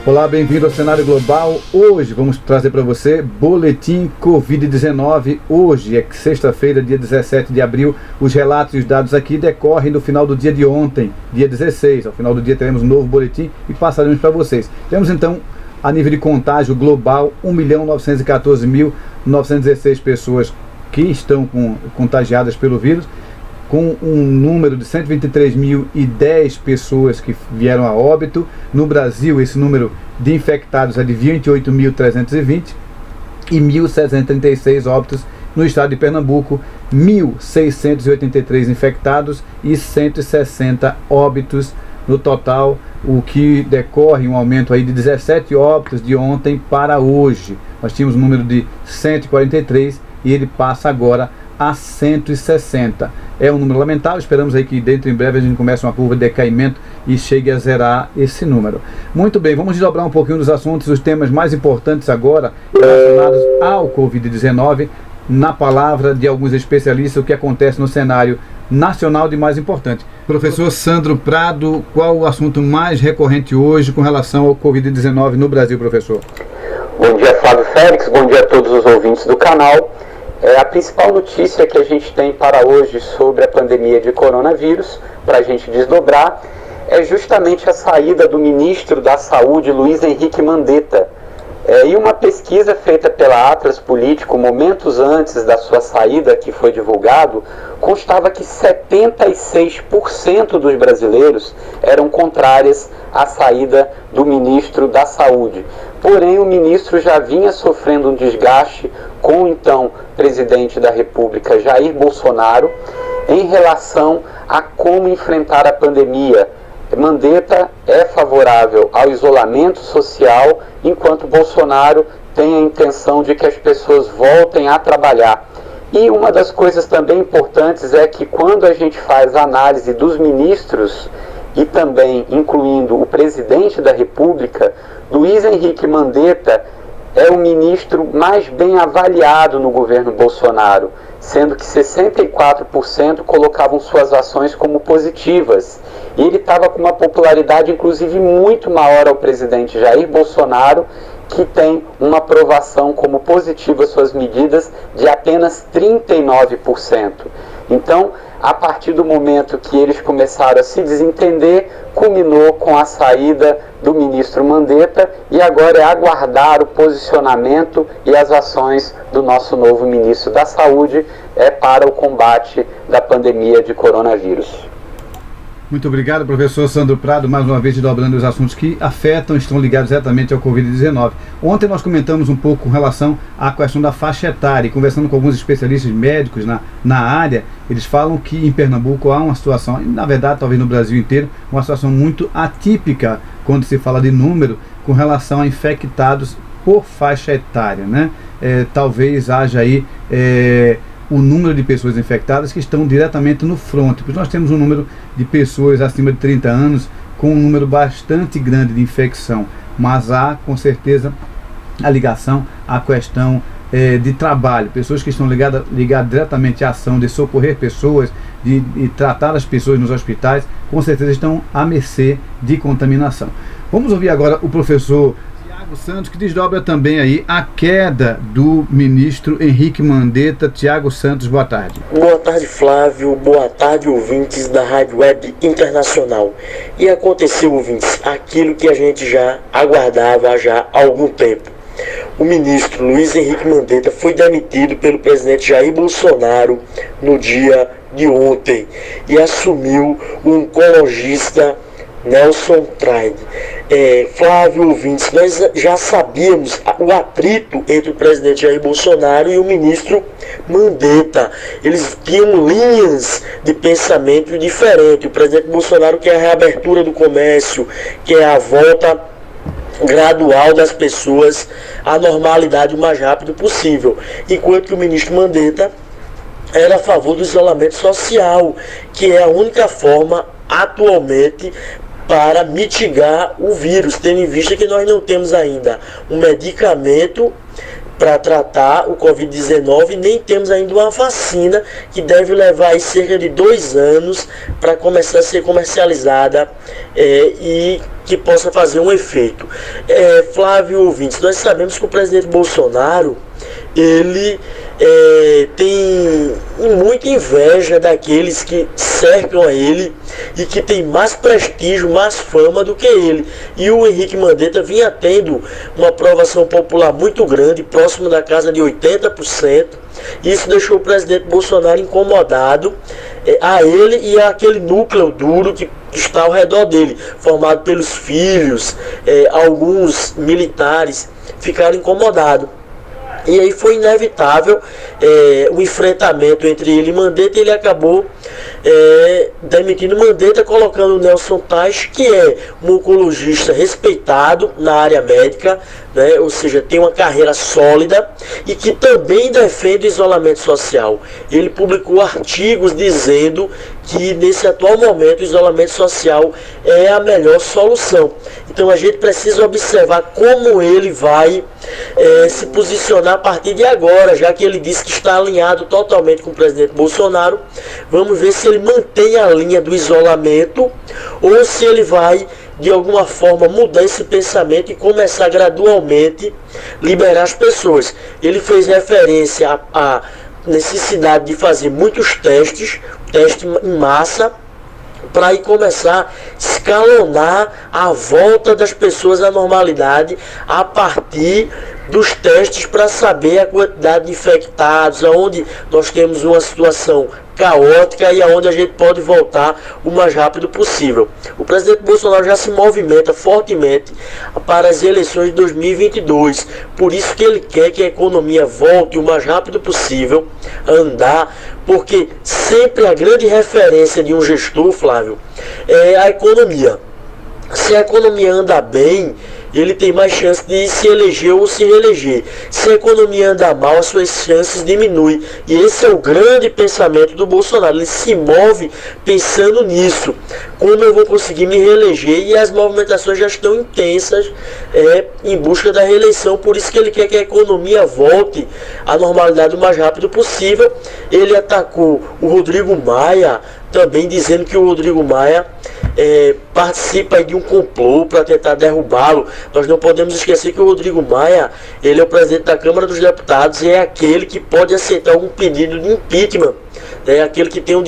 Olá, bem-vindo ao Cenário Global. Hoje vamos trazer para você Boletim Covid-19. Hoje é sexta-feira, dia 17 de abril. Os relatos e os dados aqui decorrem do final do dia de ontem, dia 16. Ao final do dia teremos um novo boletim e passaremos para vocês. Temos então, a nível de contágio global, 1.914.916 pessoas que estão contagiadas pelo vírus, com um número de 123.010 pessoas que vieram a óbito. No Brasil, esse número de infectados é de 28.320 e 1.736 óbitos. No estado de Pernambuco, 1.683 infectados e 160 óbitos no total, o que decorre um aumento aí de 17 óbitos de ontem para hoje. Nós tínhamos um número de 143 e ele passa agora a 160. É um número lamentável, esperamos aí que dentro em breve a gente comece uma curva de decaimento e chegue a zerar esse número. Muito bem, vamos desdobrar um pouquinho dos assuntos, os temas mais importantes agora relacionados ao Covid-19, na palavra de alguns especialistas, o que acontece no cenário nacional de mais importante. Professor Sandro Prado, qual o assunto mais recorrente hoje com relação ao Covid-19 no Brasil, professor? Bom dia, Flávio Félix, bom dia a todos os ouvintes do canal. A principal notícia que a gente tem para hoje sobre a pandemia de coronavírus, para a gente desdobrar, é justamente a saída do ministro da Saúde, Luiz Henrique Mandetta. E uma pesquisa feita pela Atlas Político, momentos antes da sua saída, que foi divulgado, constava que 76% dos brasileiros eram contrárias à saída do ministro da Saúde. Porém, o ministro já vinha sofrendo um desgaste com o então presidente da República, Jair Bolsonaro, em relação a como enfrentar a pandemia. Mandetta é favorável ao isolamento social, enquanto Bolsonaro tem a intenção de que as pessoas voltem a trabalhar. E uma das coisas também importantes é que quando a gente faz a análise dos ministros, e também incluindo o presidente da República, Luiz Henrique Mandetta é o ministro mais bem avaliado no governo Bolsonaro, sendo que 64% colocavam suas ações como positivas. E ele estava com uma popularidade, inclusive, muito maior ao presidente Jair Bolsonaro, que tem uma aprovação como positiva suas medidas de apenas 39%. Então, a partir do momento que eles começaram a se desentender, culminou com a saída do ministro Mandetta e agora é aguardar o posicionamento e as ações do nosso novo ministro da Saúde para o combate da pandemia de coronavírus. Muito obrigado, professor Sandro Prado, mais uma vez dobrando os assuntos que afetam, estão ligados exatamente ao Covid-19. Ontem nós comentamos um pouco com relação à questão da faixa etária, e conversando com alguns especialistas médicos na área, eles falam que em Pernambuco há uma situação, e na verdade talvez no Brasil inteiro, uma situação muito atípica quando se fala de número com relação a infectados por faixa etária, né? Talvez haja aí o número de pessoas infectadas que estão diretamente no fronte, porque nós temos um número de pessoas acima de 30 anos com um número bastante grande de infecção, mas há com certeza a ligação à questão de trabalho, pessoas que estão ligadas diretamente à ação de socorrer pessoas, de tratar as pessoas nos hospitais, com certeza estão à mercê de contaminação. Vamos ouvir agora o professor Tiago Santos, que desdobra também aí a queda do ministro Henrique Mandetta. Tiago Santos, boa tarde. Boa tarde, Flávio. Boa tarde, ouvintes da Rádio Web Internacional. E aconteceu, ouvintes, aquilo que a gente já aguardava já há algum tempo. O ministro Luiz Henrique Mandetta foi demitido pelo presidente Jair Bolsonaro no dia de ontem e assumiu o oncologista Nelson Traide. Flávio, ouvintes, nós já sabíamos o atrito entre o presidente Jair Bolsonaro e o ministro Mandetta. Eles tinham linhas de pensamento diferentes. O presidente Bolsonaro quer a reabertura do comércio, quer a volta gradual das pessoas à normalidade o mais rápido possível, enquanto que o ministro Mandetta era a favor do isolamento social, que é a única forma atualmente para mitigar o vírus, tendo em vista que nós não temos ainda um medicamento para tratar o Covid-19, nem temos ainda uma vacina, que deve levar aí cerca de 2 anos para começar a ser comercializada e que possa fazer um efeito. Flávio ouvintes, nós sabemos que o presidente Bolsonaro, ele tem muita inveja daqueles que cercam a ele e que tem mais prestígio, mais fama do que ele. E o Henrique Mandetta vinha tendo uma aprovação popular muito grande, próximo da casa de 80%. Isso deixou o presidente Bolsonaro incomodado, a ele e àquele núcleo duro que está ao redor dele, formado pelos filhos, alguns militares ficaram incomodados. E aí foi inevitável o enfrentamento entre ele e Mandetta, e ele acabou demitindo Mandetta, colocando o Nelson Teich, que é um oncologista respeitado na área médica, né? Ou seja, tem uma carreira sólida e que também defende o isolamento social. Ele publicou artigos dizendo que nesse atual momento o isolamento social é a melhor solução. Então a gente precisa observar como ele vai se posicionar a partir de agora, já que ele disse que está alinhado totalmente com o presidente Bolsonaro. Vamos ver se ele mantém a linha do isolamento ou se ele vai de alguma forma mudar esse pensamento e começar gradualmente liberar as pessoas. Ele fez referência à necessidade de fazer muitos testes em massa, para aí começar a escalonar a volta das pessoas à normalidade a partir dos testes, para saber a quantidade de infectados, aonde nós temos uma situação caótica e aonde a gente pode voltar o mais rápido possível. O presidente Bolsonaro já se movimenta fortemente para as eleições de 2022, por isso que ele quer que a economia volte o mais rápido possível a andar, porque sempre a grande referência de um gestor, Flávio, é a economia. Se a economia anda bem, ele tem mais chance de se eleger ou se reeleger. Se a economia anda mal, as suas chances diminuem. E esse é o grande pensamento do Bolsonaro. Ele se move pensando nisso. Como eu vou conseguir me reeleger? E as movimentações já estão intensas em busca da reeleição. Por isso que ele quer que a economia volte à normalidade o mais rápido possível. Ele atacou o Rodrigo Maia, também dizendo que o Rodrigo Maia participa de um complô para tentar derrubá-lo. Nós não podemos esquecer que o Rodrigo Maia, ele é o presidente da Câmara dos Deputados e é aquele que pode aceitar algum pedido de impeachment. É aquele que tem o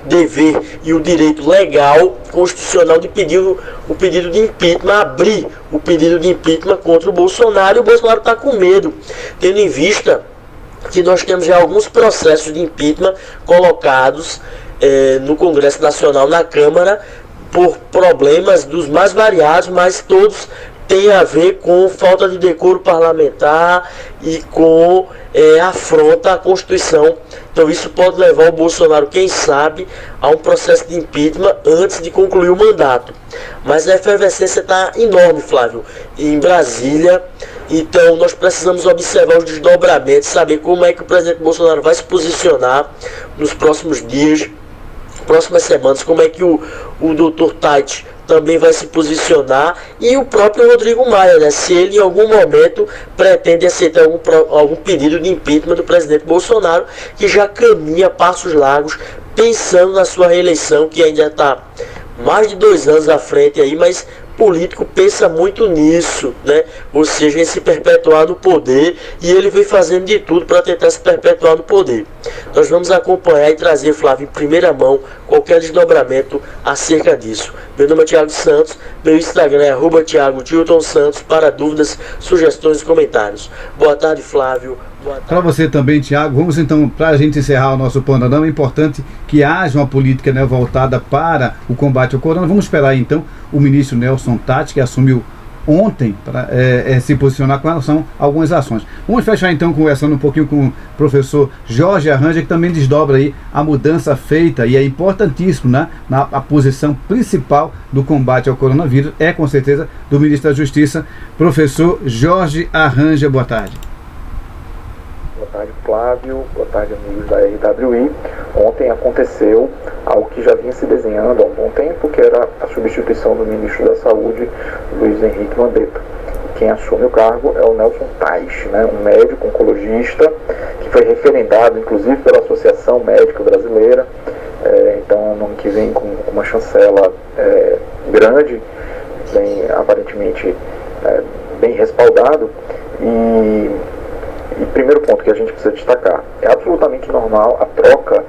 dever e o direito legal, constitucional, de pedir o pedido de impeachment, abrir o pedido de impeachment contra o Bolsonaro. E o Bolsonaro está com medo, tendo em vista que nós temos já alguns processos de impeachment colocados no Congresso Nacional, na Câmara, por problemas dos mais variados, mas todos têm a ver com falta de decoro parlamentar e com afronta à Constituição. Então isso pode levar o Bolsonaro, quem sabe, a um processo de impeachment antes de concluir o mandato. Mas a efervescência está enorme, Flávio, em Brasília. Então nós precisamos observar os desdobramentos, saber como é que o presidente Bolsonaro vai se posicionar nos próximos dias, próximas semanas, como é que o Dr. Teich também vai se posicionar, e o próprio Rodrigo Maia, né, se ele em algum momento pretende aceitar algum pedido de impeachment do presidente Bolsonaro, que já caminha passos largos, pensando na sua reeleição, que ainda está mais de 2 anos à frente aí, mas político pensa muito nisso, né? Ou seja, em se perpetuar no poder, e ele vem fazendo de tudo para tentar se perpetuar no poder. Nós vamos acompanhar e trazer, Flávio, em primeira mão, qualquer desdobramento acerca disso. Meu nome é Thiago Santos, meu Instagram é @ThiagoTiltonSantos, para dúvidas, sugestões e comentários. Boa tarde, Flávio. Para você também, Thiago. Vamos então, para a gente encerrar o nosso panorama, é importante que haja uma política, né, voltada para o combate ao corona. Vamos esperar então o ministro Nelson Teich, que assumiu ontem, para se posicionar com relação a algumas ações. Vamos fechar então conversando um pouquinho com o professor Jorge Arranja, que também desdobra aí a mudança feita, e é importantíssimo, né, a posição principal do combate ao coronavírus é com certeza do ministro da Justiça, professor Jorge Arranja. Boa tarde. Boa tarde, Flávio. Boa tarde, amigos da RWI. Ontem aconteceu algo que já vinha se desenhando há um bom tempo, que era a substituição do ministro da Saúde, Luiz Henrique Mandetta, quem assume o cargo é o Nelson Tais, né, um médico oncologista que foi referendado, inclusive, pela Associação Médica Brasileira. Então é um nome que vem com uma chancela grande, aparentemente bem respaldado. E primeiro ponto que a gente precisa destacar, é absolutamente normal a troca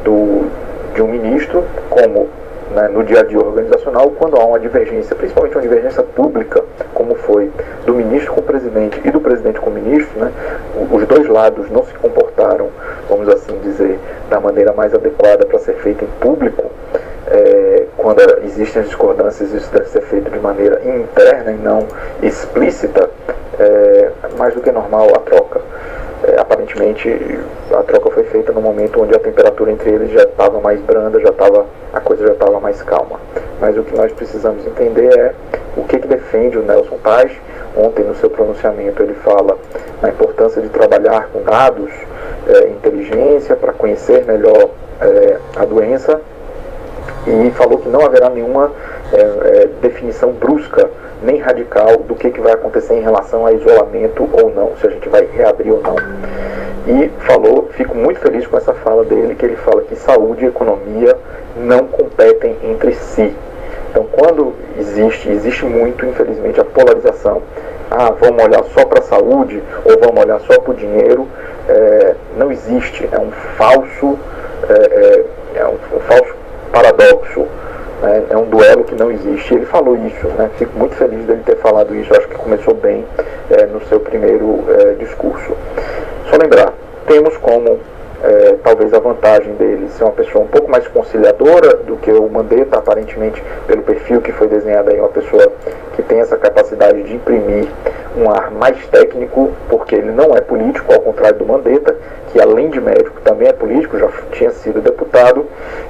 de um ministro, como no dia a dia organizacional, quando há uma divergência, principalmente uma divergência pública, como foi do ministro com o presidente e do presidente com o ministro, né? Os dois lados não se comportaram, vamos assim dizer, da maneira mais adequada para ser feito em público. Quando existem as discordâncias, isso deve ser feito de maneira interna e não explícita. Mais do que normal a troca. Aparentemente a troca foi feita no momento onde a temperatura entre eles já estava mais branda, a coisa já estava mais calma. Mas o que nós precisamos entender é o que defende o Nelson Tais. Ontem, no seu pronunciamento, ele fala na importância de trabalhar com dados, inteligência, para conhecer melhor a doença, e falou que não haverá nenhuma definição brusca nem radical do que vai acontecer em relação a isolamento ou não, se a gente vai reabrir ou não. E falou, fico muito feliz com essa fala dele, que ele fala que saúde e economia não competem entre si. Então, quando existe muito, infelizmente, a polarização, vamos olhar só para a saúde ou vamos olhar só para o dinheiro, não existe, é um falso paradoxo. É um duelo que não existe. Ele falou isso, né? Fico muito feliz dele ter falado isso. Acho que começou bem no seu primeiro discurso. Só lembrar, temos como talvez a vantagem dele ser uma pessoa um pouco mais conciliadora do que o Mandetta, aparentemente, pelo perfil que foi desenhado aí, uma pessoa que tem essa capacidade de imprimir um ar mais técnico, porque ele não é político, ao contrário do Mandetta, que além de médico também é político, já tinha sido deputado.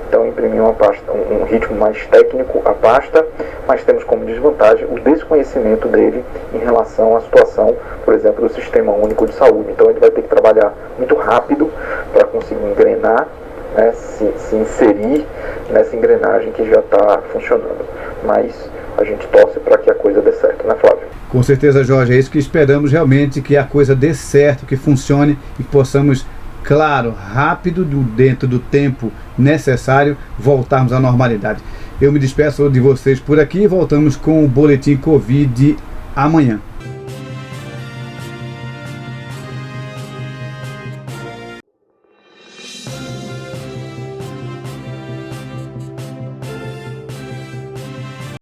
Então imprimir um ritmo mais técnico à pasta, mas temos como desvantagem o desconhecimento dele em relação à situação, por exemplo, do Sistema Único de Saúde. Então ele vai ter que trabalhar muito rápido para conseguir engrenar, né, se inserir nessa engrenagem que já está funcionando. Mas a gente torce para que a coisa dê certo, né, Flávio? Com certeza, Jorge, é isso que esperamos realmente, que a coisa dê certo, que funcione e que possamos, claro, rápido, dentro do tempo necessário, voltarmos à normalidade. Eu me despeço de vocês por aqui e voltamos com o Boletim Covid amanhã.